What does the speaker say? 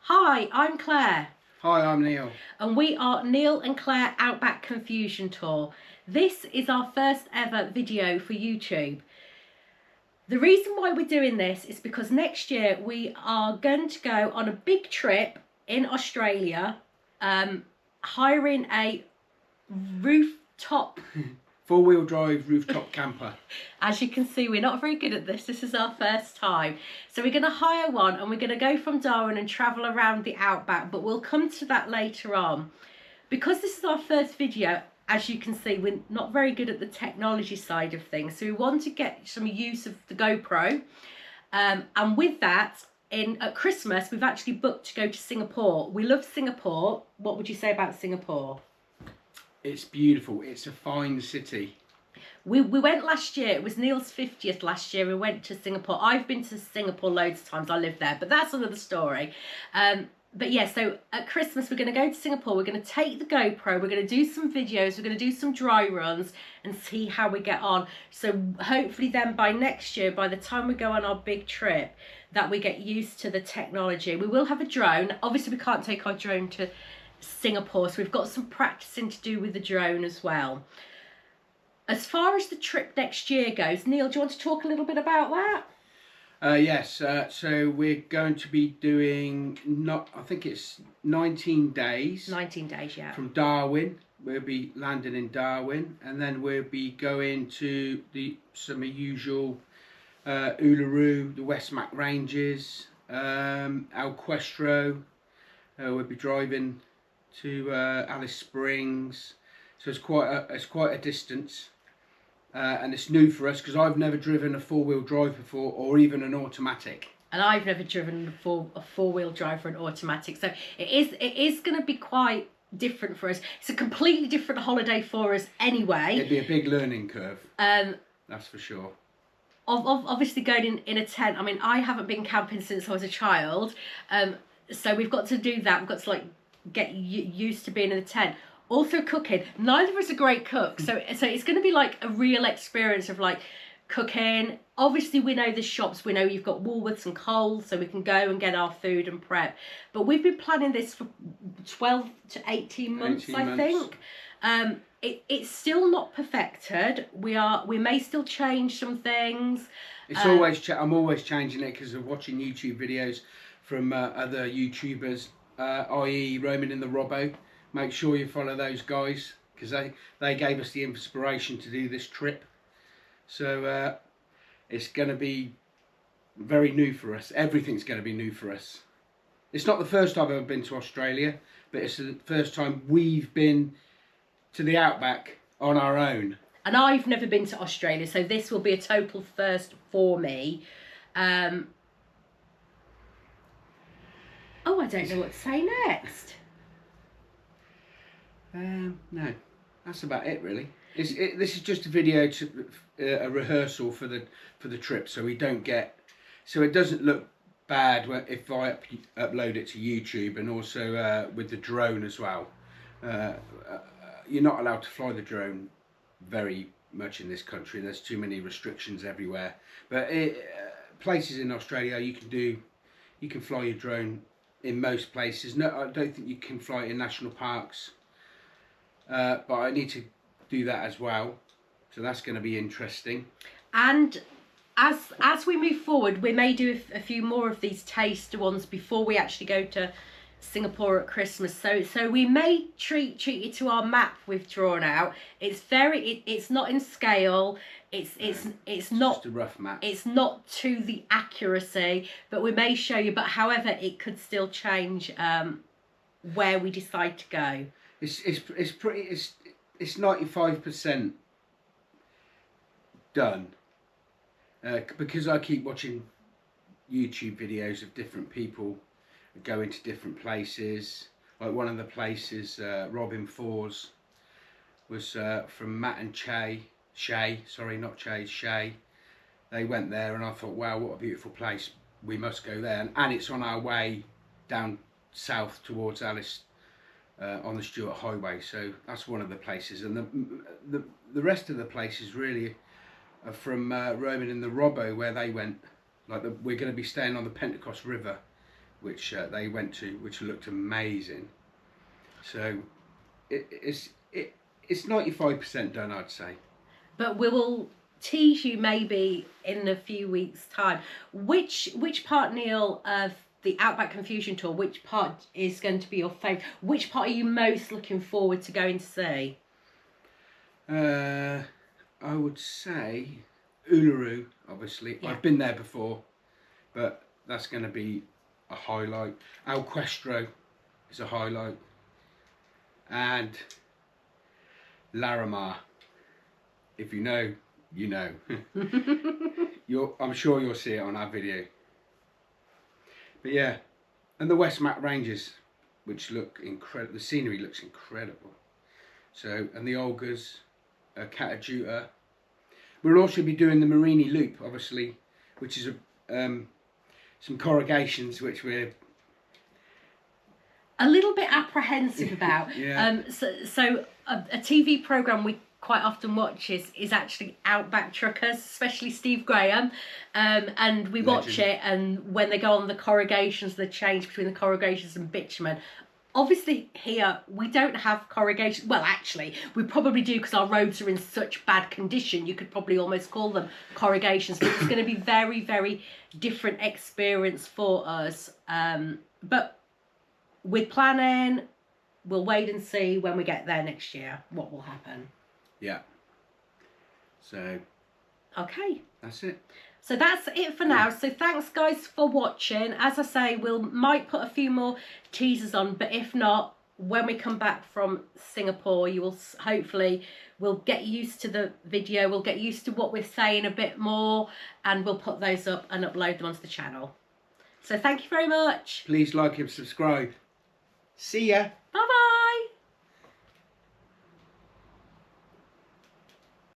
Hi, I'm Claire. Hi, I'm Neil. And we are Neil and Claire Outback Confusion Tour. This is our first ever video for YouTube. The reason why we're doing this is because next year we are going to go on a big trip in Australia, hiring a rooftop Four-wheel drive rooftop camper. As you can see, we're not very good at this. This is our first time. So we're going to hire one and we're going to go from Darwin and travel around the outback, but we'll come to that later on. Because this is our first video, as you can see, we're not very good at the technology side of things. So we want to get some use of the GoPro. And with that, at Christmas, we've actually booked to go to Singapore. We love Singapore. What would you say about Singapore? It's beautiful. It's a fine city. We went last year. It was Neil's 50th last year. We went to Singapore. I've been to Singapore loads of times. I live there, but that's another story. But yeah, so at Christmas, we're going to go to Singapore. We're going to take the GoPro. We're going to do some videos. We're going to do some dry runs and see how we get on. So hopefully then by next year, by the time we go on our big trip, that we get used to the technology. We will have a drone. Obviously, we can't take our drone to Singapore, so we've got some practicing to do with the drone as well. As far as the trip next year goes, Neil, do you want to talk a little bit about that? Yes, so we're going to be doing, I think it's 19 days. 19 days, yeah. From Darwin. We'll be landing in Darwin, and then we'll be going to some usual Uluru, the Westmac Ranges, Alquestro. We'll be driving to Alice Springs, so it's quite a distance, and it's new for us because I've never driven a four-wheel drive before, or even an automatic. And I've never driven a four-wheel drive or an automatic, so it is going to be quite different for us. It's a completely different holiday for us anyway. It'd be a big learning curve. That's for sure. Obviously going in a tent. I mean, I haven't been camping since I was a child, so we've got to do that. We've got to like get used to being in the tent. Also cooking. Neither of us are great cooks, so it's going to be like a real experience of like cooking. Obviously we know the shops, we know you've got Woolworths and Coles, so we can go and get our food and prep, but we've been planning this for 12 to 18 months, I think. It's still not perfected. We may still change some things. It's always I'm always changing it because of watching YouTube videos from other YouTubers, i.e. Roaming in the Robbo. Make sure you follow those guys because they gave us the inspiration to do this trip. So it's going to be very new for us. Everything's going to be new for us. It's not the first time I've ever been to Australia, but it's the first time we've been to the outback on our own. And I've never been to Australia, so this will be a total first for me. Oh, I don't know what to say next. No, that's about it really. This is just a video to a rehearsal for the trip, so it doesn't look bad if I upload it to YouTube, and also with the drone as well. You're not allowed to fly the drone very much in this country. There's too many restrictions everywhere. But places in Australia you can fly your drone in most places. No, I don't think you can fly it in national parks. But I need to do that as well, so that's going to be interesting. And as we move forward, we may do a few more of these taster ones before we actually go to Singapore at Christmas. So we may treat you to our map we've drawn out. It's it's not in scale. It's not just a rough map. It's not to the accuracy, but we may show you. But however, it could still change where we decide to go. It's 95% done because I keep watching YouTube videos of different people going to different places. Like one of the places, Robin Fours, was from Matt and Shay. They went there, and I thought, wow, what a beautiful place. We must go there, and it's on our way down south towards Alice. On the Stuart Highway, so that's one of the places, and the rest of the places really are from Roaming in the Robbo, where they went. Like we're going to be staying on the Pentecost River which they went to, which looked amazing. So it's 95% done, I'd say. But we will tease you maybe in a few weeks' time. Which part, Neil, of the Outback Confusion tour, which part is going to be your favourite? Which part are you most looking forward to going to see? I would say Uluru, obviously. Yeah. I've been there before, but that's going to be a highlight. Alquestro is a highlight. And Larimar. If you know, you know. I'm sure you'll see it on our video. But yeah, and the Westmac Ranges, which look incredible. The scenery looks incredible. So, and the Olgas, Catajuta. We'll also be doing the Marini Loop, obviously, which is some corrugations which we're a little bit apprehensive about. Yeah. So a TV programme we quite often watch is actually Outback Truckers, especially Steve Graham, and we watch it, and when they go on the corrugations, the change between the corrugations and bitumen. Obviously here we don't have corrugation. Well, actually we probably do, because our roads are in such bad condition. You could probably almost call them corrugations, but it's going to be very, very different experience for us. But with planning, we'll wait and see when we get there next year what will happen. Yeah. So okay, that's it. So that's it for now. So thanks guys for watching. As I say, might put a few more teasers on, but if not, when we come back from Singapore, you will hopefully, we'll get used to the video, we'll get used to what we're saying a bit more, and we'll put those up and upload them onto the channel. So thank you very much. Please like and subscribe. See ya.